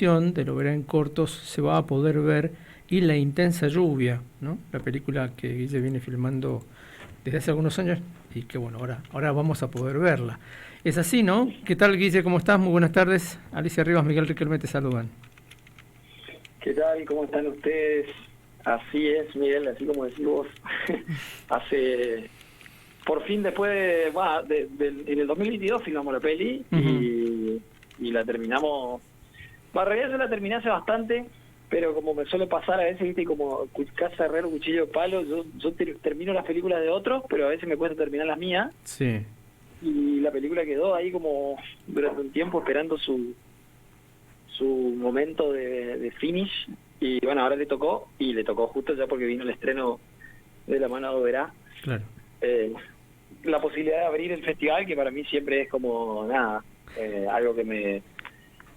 de lo verá en cortos se va a poder ver y La intensa lluvia, ¿no? La película que Guille viene filmando desde hace algunos años y que bueno, ahora vamos a poder verla. Es así, ¿no? ¿Qué tal, Guille? ¿Cómo estás? Muy buenas tardes. Alicia Rivas, Miguel Riquelme te saludan. ¿Qué tal? ¿Cómo están ustedes? Así es, Miguel, así como decís vos. Hace, por fin después en el 2022 filmamos la peli Ujú. y la terminamos. En realidad yo la terminé hace bastante, pero como me suele pasar a veces, viste, como casa herrero, cuchillo de palo, yo termino las películas de otros, pero a veces me cuesta terminar las mías. Sí, Y la película quedó ahí como durante un tiempo esperando su momento de finish, y bueno, ahora le tocó justo ya porque vino el estreno de La mano de Oberá, claro. la posibilidad de abrir el festival, que para mí siempre es como nada, algo que me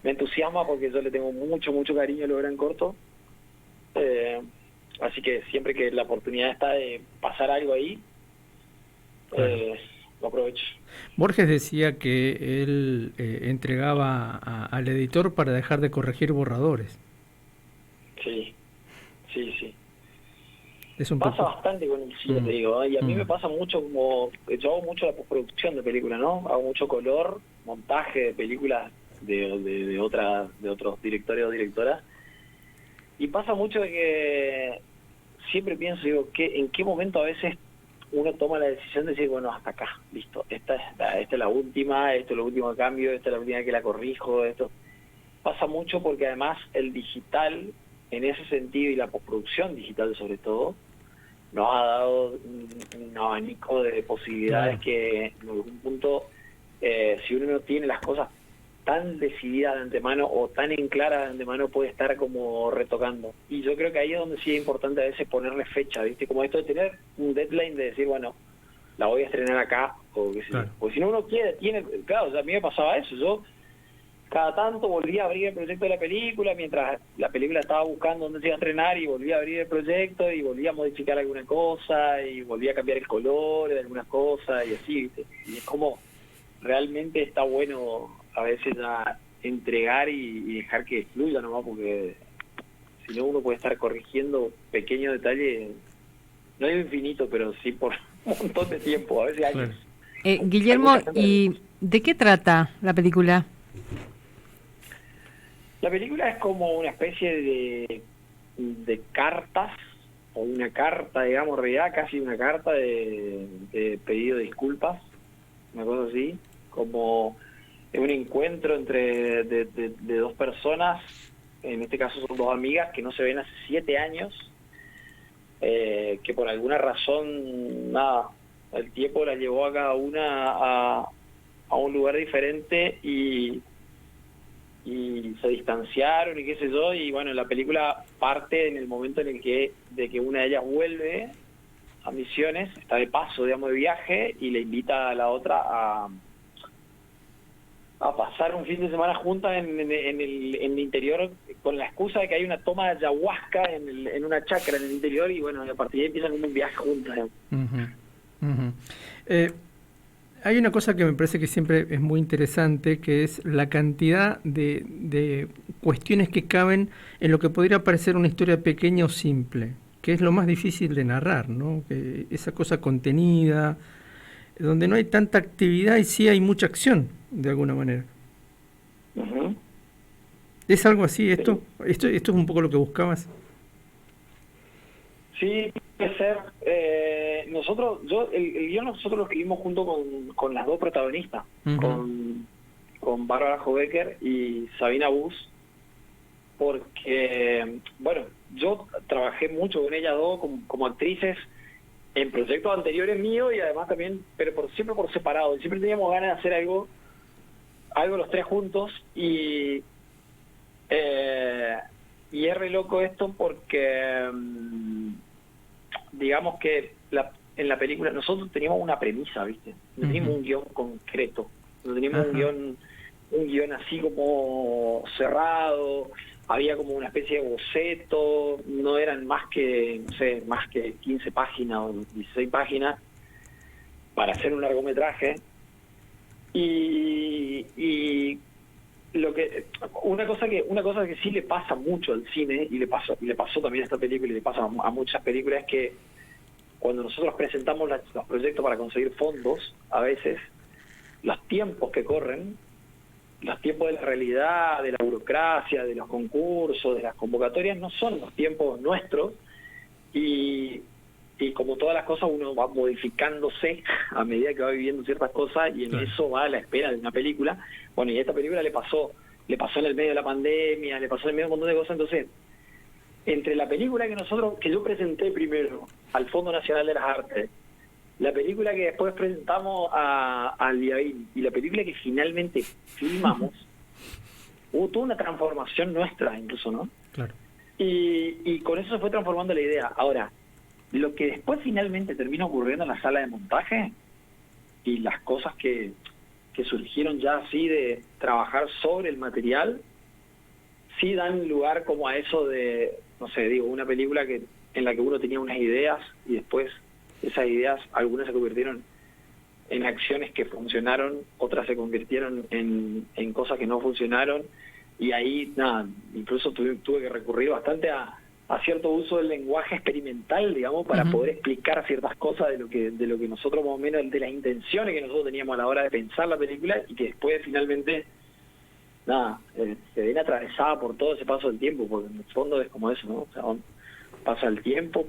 entusiasma porque yo le tengo mucho cariño a lo en corto, eh, así que siempre que la oportunidad está de pasar algo ahí, Claro. eh, lo aprovecho. Borges decía que él entregaba al editor para dejar de corregir borradores. Sí, sí. Es un Pasa poco... bastante con el cine, te Mm, digo, ¿eh? Y a mí mm, me pasa mucho como, yo hago mucho la postproducción de películas, ¿no? Hago mucho color, montaje de películas de otros directores o directoras, y pasa mucho de que siempre pienso, digo, ¿en qué momento a veces uno toma la decisión de decir, bueno, hasta acá, listo, esta es la última, esto es lo último que cambio, esta es la última que la corrijo, esto? Pasa mucho porque además el digital, en ese sentido, y la postproducción digital sobre todo, nos ha dado un abanico de posibilidades claro. que en algún punto, si uno no tiene las cosas tan decididas de antemano o tan en clara de antemano, puede estar como retocando. Y yo creo que ahí es donde sí es importante a veces ponerle fecha, ¿viste? Como esto de tener un deadline de decir, bueno, la voy a estrenar acá, o qué sé yo. Claro. Porque si no uno tiene, claro, o sea, a mí me pasaba eso, yo cada tanto volví a abrir el proyecto de la película mientras la película estaba buscando dónde se iba a estrenar, y volví a abrir el proyecto y volví a modificar alguna cosa y volví a cambiar el color de algunas cosas y así, ¿viste? Y es como realmente está bueno a veces ya entregar y dejar que fluya nomás, porque si no uno puede estar corrigiendo pequeños detalles, no es infinito, pero sí por un montón de tiempo, a veces años. Claro. Hay Guillermo, mucha gente que... ¿y de qué trata la película? La película es como una especie de cartas, o una carta, digamos, en realidad casi una carta de pedido de disculpas, una cosa así, como un encuentro de dos personas, en este caso son dos amigas que no se ven hace 7 años, que por alguna razón, nada, el tiempo las llevó a cada una a un lugar diferente y se distanciaron y qué sé yo, y bueno, la película parte en el momento en el de que una de ellas vuelve a Misiones, está de paso, digamos, de viaje, y le invita a la otra a pasar un fin de semana juntas en el interior, con la excusa de que hay una toma de ayahuasca en una chacra en el interior, y bueno, a partir de ahí empiezan un viaje juntas, digamos. Ujú, ujú. Eh, Hay una cosa que me parece que siempre es muy interesante, que es la cantidad de cuestiones que caben en lo que podría parecer una historia pequeña o simple, que es lo más difícil de narrar, ¿no? Que esa cosa contenida, donde no hay tanta actividad y sí hay mucha acción, de alguna manera. Ujú. ¿Es algo así esto? Sí. ¿Esto es un poco lo que buscabas? Sí, puede ser. El guión nosotros lo escribimos junto con las dos protagonistas, Ujú. con Bárbara Hobecker y Sabina Bus, porque, bueno, yo trabajé mucho con ellas dos como actrices en proyectos anteriores míos, y además también, pero siempre por separado. Siempre teníamos ganas de hacer algo los tres juntos, eh, y es re loco esto porque, digamos que en la película nosotros teníamos una premisa, ¿viste? No teníamos Ujú. un guión concreto, no teníamos Ajá. un guión así como cerrado, había como una especie de boceto, no eran más que, no sé, más que 15 páginas o 16 páginas para hacer un largometraje, y una cosa que sí le pasa mucho al cine, y le pasó también a esta película y le pasa a muchas películas, es que cuando nosotros presentamos los proyectos para conseguir fondos, a veces los tiempos que corren, los tiempos de la realidad, de la burocracia, de los concursos, de las convocatorias, no son los tiempos nuestros, y como todas las cosas uno va modificándose a medida que va viviendo ciertas cosas, y en eso va a la espera de una película. Bueno, y a esta película le pasó en el medio de la pandemia, le pasó en el medio de un montón de cosas. Entonces, entre la película que yo presenté primero al Fondo Nacional de las Artes, la película que después presentamos al IABIN y la película que finalmente filmamos, hubo toda una transformación nuestra incluso, ¿no? Claro. Y con eso se fue transformando la idea. Ahora, lo que después finalmente termina ocurriendo en la sala de montaje y las cosas que surgieron ya así de trabajar sobre el material, sí dan lugar como a eso de, no sé, digo, una película en la que uno tenía unas ideas y después esas ideas, algunas se convirtieron en acciones que funcionaron, otras se convirtieron en cosas que no funcionaron, y ahí, nada, incluso tuve que recurrir bastante a cierto uso del lenguaje experimental, digamos, para poder explicar ciertas cosas de lo que nosotros más o menos, de las intenciones que nosotros teníamos a la hora de pensar la película, y que después finalmente, nada, se ven atravesadas por todo ese paso del tiempo, porque en el fondo es como eso, ¿no? O sea, pasa el tiempo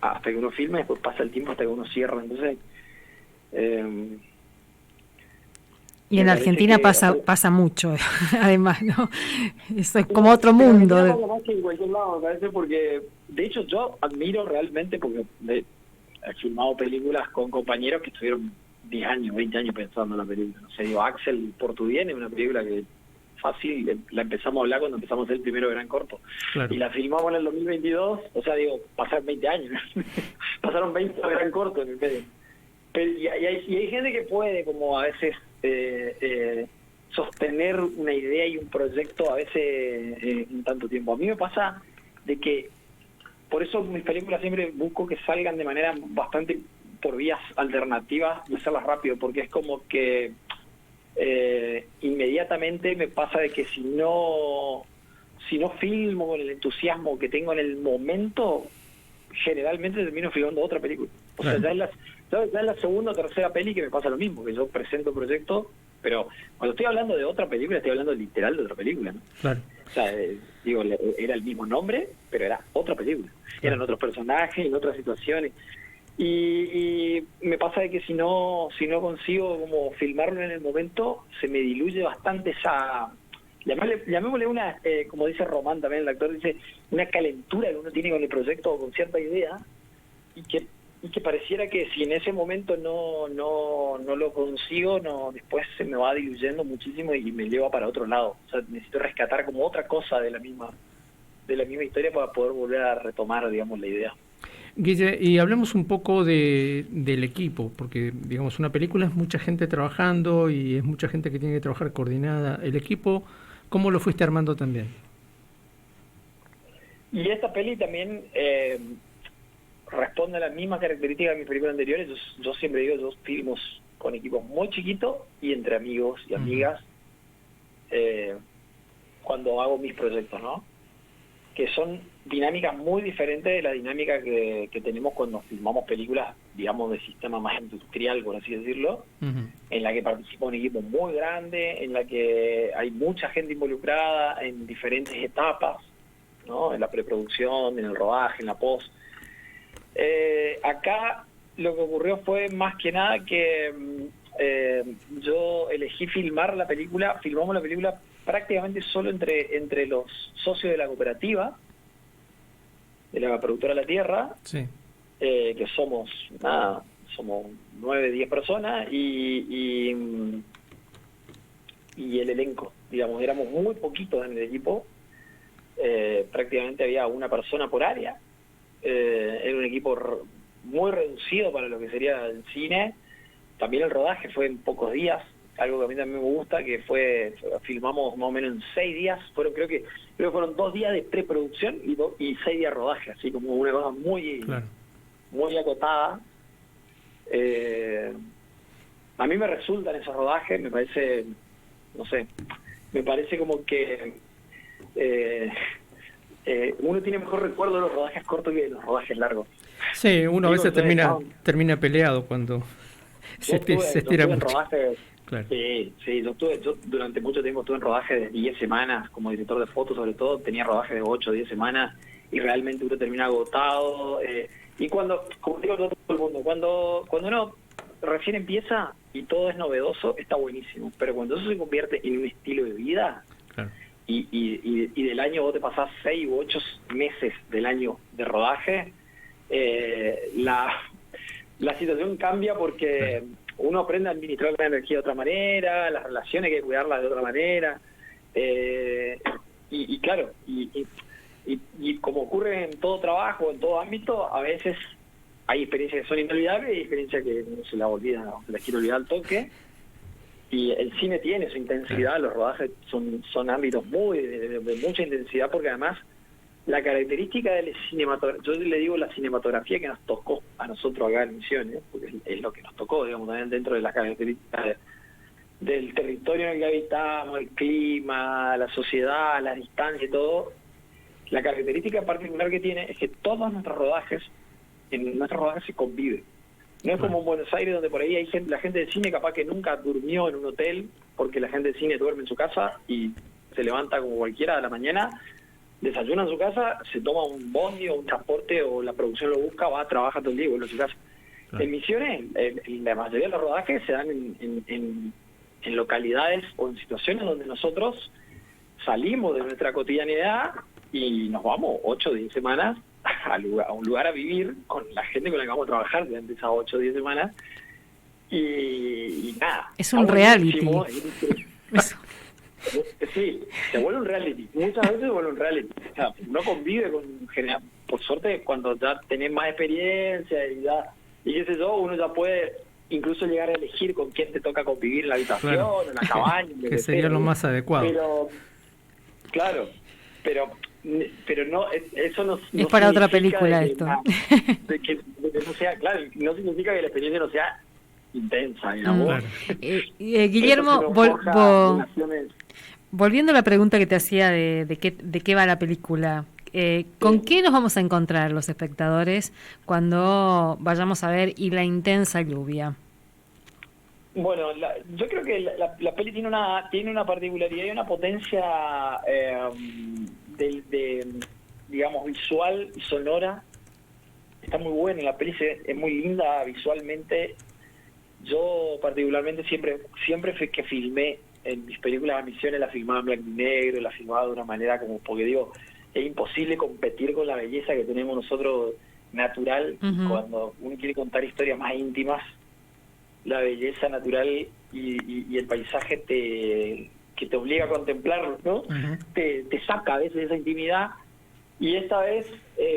hasta que uno filma, y después pasa el tiempo hasta que uno cierra. Entonces, y en Argentina pasa mucho, además, ¿no? Eso es como otro mundo. Pasa más que en cualquier lado, me parece, porque de hecho yo admiro realmente, porque he filmado películas con compañeros que estuvieron 10 años, 20 años pensando en la película. No sé, digo, Axel por tu bien es una película que fácil, la empezamos a hablar cuando empezamos a hacer el primero gran corto. Claro. Y la filmamos en el 2022, o sea, digo, pasaron 20 años. Pasaron 20 gran corto en el medio. Pero, y hay gente que puede, como a veces, sostener una idea y un proyecto a veces en tanto tiempo. A mí me pasa de que, por eso mis películas siempre busco que salgan de manera bastante por vías alternativas y hacerlas rápido, porque es como que inmediatamente me pasa de que si no filmo con el entusiasmo que tengo en el momento, generalmente termino filmando otra película. O sea, ya es la segunda o tercera peli que me pasa lo mismo, que yo presento proyectos, pero cuando estoy hablando de otra película, estoy hablando literal de otra película, ¿no? Claro. O sea, digo, era el mismo nombre, pero era otra película. Eran otros personajes, en otras situaciones. Y me pasa de que si no consigo como filmarlo en el momento, se me diluye bastante esa... Llamémosle una, como dice Román también, el actor, dice, una calentura que uno tiene con el proyecto o con cierta idea, y que pareciera que si en ese momento no lo consigo, después se me va diluyendo muchísimo y me lleva para otro lado. O sea, necesito rescatar como otra cosa de la misma historia para poder volver a retomar, digamos, la idea. Guille, y hablemos un poco del equipo, porque digamos una película es mucha gente trabajando y es mucha gente que tiene que trabajar coordinada. El equipo, ¿cómo lo fuiste armando también? Y esta peli también responde a las mismas características de mis películas anteriores. Yo siempre digo, yo filmo con equipos muy chiquitos y entre amigos y amigas cuando hago mis proyectos, ¿no? Que son dinámicas muy diferentes de la dinámica que tenemos cuando filmamos películas, digamos, de sistema más industrial, por así decirlo, en la que participa un equipo muy grande, en la que hay mucha gente involucrada en diferentes etapas, ¿no? En la preproducción, en el rodaje, en la post. Acá lo que ocurrió fue más que nada que yo elegí filmamos la película prácticamente solo entre los socios de la cooperativa, de la productora La Tierra, sí. Que somos 9, 10 personas y el elenco, digamos, éramos muy poquitos en el equipo, prácticamente había una persona por área, era un equipo muy reducido para lo que sería el cine. También el rodaje fue en pocos días, algo que a mí también me gusta, que filmamos más o menos en 6 días, creo que fueron 2 días de preproducción y 6 días de rodaje, así como una cosa muy acotada. A mí me resultan esos rodajes, me parece, no sé, me parece como que uno tiene mejor recuerdo de los rodajes cortos que de los rodajes largos. Sí, uno a veces termina peleado cuando se estira mucho. Rodajes, claro. Sí, yo durante mucho tiempo estuve en rodajes de 10 semanas, como director de fotos sobre todo, tenía rodajes de 8 o 10 semanas, y realmente uno termina agotado. Y cuando, como digo todo el mundo, cuando uno recién empieza y todo es novedoso, está buenísimo. Pero cuando eso se convierte en un estilo de vida, claro, y del año vos te pasás 6 u 8 meses del año de rodaje, la situación cambia porque uno aprende a administrar la energía de otra manera, las relaciones hay que cuidarlas de otra manera, y claro, y como ocurre en todo trabajo, en todo ámbito, a veces hay experiencias que son inolvidables y hay experiencias que no se las olvidan, no se las quiere olvidar al toque. Y el cine tiene su intensidad, los rodajes son ámbitos de mucha intensidad, porque además la característica del cinematografía, yo le digo la cinematografía que nos tocó a nosotros acá en Misiones, porque es lo que nos tocó, digamos, también dentro de las características del territorio en el que habitamos, el clima, la sociedad, la distancia y todo. La característica particular que tiene es que todos nuestros rodajes, en nuestros rodajes se convive. No es como en Buenos Aires, donde por ahí hay la gente de cine capaz que nunca durmió en un hotel, porque la gente de cine duerme en su casa y se levanta como cualquiera a la mañana, desayuna en su casa, se toma un bondi o un transporte o la producción lo busca, va, trabaja todo el día y vuelve a su casa. Claro. En Misiones, la mayoría de los rodajes se dan en localidades o en situaciones donde nosotros salimos de nuestra cotidianidad y nos vamos 8 o 10 semanas a un lugar a vivir con la gente con la que vamos a trabajar durante esas 8 o 10 semanas y nada. Es un reality. Sí, se vuelve un reality. Muchas veces se vuelve un reality. O sea, uno convive con general. Por suerte, cuando ya tenés más experiencia y qué sé yo, uno ya puede incluso llegar a elegir con quién te toca convivir en la habitación, claro, en la cabaña. que sería lo más adecuado. Pero, claro, pero no, eso no es para otra película esto. De que no sea, claro, no significa que la experiencia no sea intensa, digamos. Claro. Guillermo, volviendo a la pregunta que te hacía de qué va la película, ¿con qué nos vamos a encontrar los espectadores cuando vayamos a ver Y la intensa lluvia? Bueno, yo creo que la peli tiene una particularidad y una potencia digamos, visual y sonora. Está muy buena, la peli es muy linda visualmente. Yo particularmente siempre que filmé en mis películas de Misiones, la filmaba en blanco y negro, la filmaba de una manera como, porque digo, es imposible competir con la belleza que tenemos nosotros natural. Uh-huh. Cuando uno quiere contar historias más íntimas, la belleza natural y el paisaje que te obliga a contemplarlo, ¿no? Uh-huh. Te saca a veces de esa intimidad, y esta vez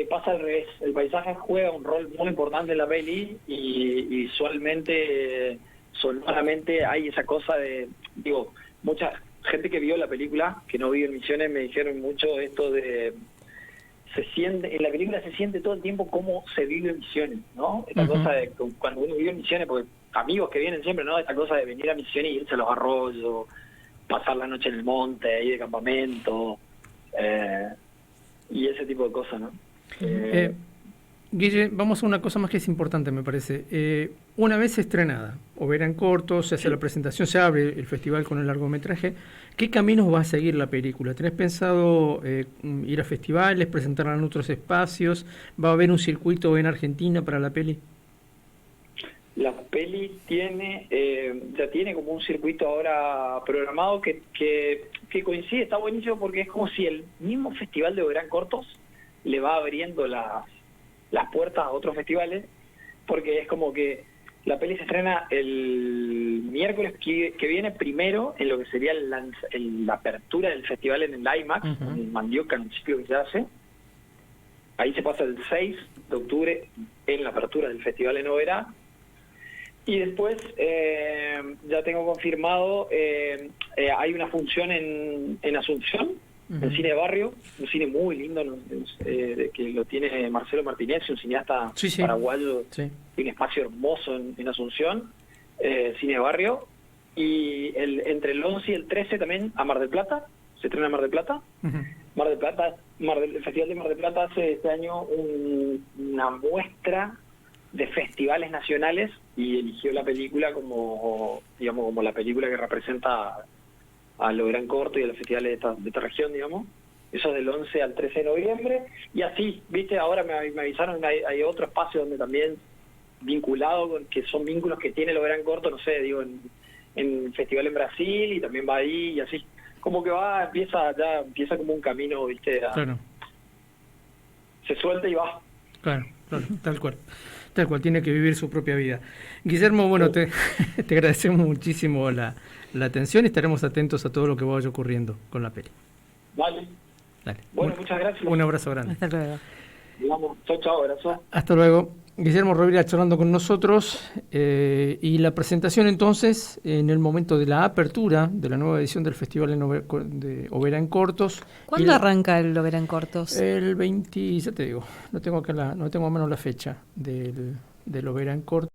pasa al revés. El paisaje juega un rol muy importante en la peli y visualmente, sonoramente hay esa cosa de, digo, mucha gente que vio la película, que no vive en Misiones, me dijeron mucho esto de, en la película se siente todo el tiempo cómo se vive en Misiones, ¿no? Esta uh-huh. cosa de cuando uno vive en Misiones, porque amigos que vienen siempre, ¿no? Esta cosa de venir a Misiones y irse a los arroyos, pasar la noche en el monte, ir de campamento, y ese tipo de cosas, ¿no? Guille, vamos a una cosa más que es importante, me parece. Una vez estrenada, o verán cortos, se hace la presentación, se abre el festival con el largometraje, ¿qué caminos va a seguir la película? ¿Tenés pensado ir a festivales, presentarla en otros espacios? ¿Va a haber un circuito en Argentina para la peli? La peli ya tiene como un circuito ahora programado que coincide, está buenísimo, porque es como si el mismo festival de Verán Cortos le va abriendo las puertas a otros festivales, porque es como que la peli se estrena el miércoles que viene primero en lo que sería la apertura del festival en el IMAX, uh-huh. en Mandioca, en el sitio que se hace. Ahí se pasa el 6 de octubre en la apertura del festival en Oberá. Y después ya tengo confirmado, hay una función en Asunción, uh-huh. en Cine de Barrio, un cine muy lindo, que lo tiene Marcelo Martinez, un cineasta paraguayo, sí. Tiene un espacio hermoso en Asunción, Cine de Barrio, Y entre el 11 y el 13 también a Mar del Plata, se estrena en Mar del Plata. Ujú. Mar del Plata, el Festival de Mar del Plata hace este año una muestra de festivales nacionales y eligió la película como, digamos, como la película que representa a lo gran corto y a los festivales de esta región, digamos. Eso es del 11 al 13 de noviembre. Y así, viste, ahora me avisaron, hay otro espacio donde también vinculado, que son vínculos que tiene lo gran corto, no sé, digo, en festival en Brasil y también va ahí y así. Como que empieza como un camino, viste, Claro, se suelta y va. claro, tal cual. Tal cual, tiene que vivir su propia vida. Guillermo, bueno, te agradecemos muchísimo la atención y estaremos atentos a todo lo que vaya ocurriendo con la peli. Vale. Dale. Bueno, muchas gracias. Un abrazo grande. Hasta luego. Digamos, chao, abrazo. Hasta luego. Guillermo Rovira charlando con nosotros y la presentación entonces en el momento de la apertura de la nueva edición del Festival de Ópera en Cortos. ¿Cuándo arranca el Ópera en Cortos? El 20, ya te digo, no tengo a mano la fecha del Ópera en Cortos.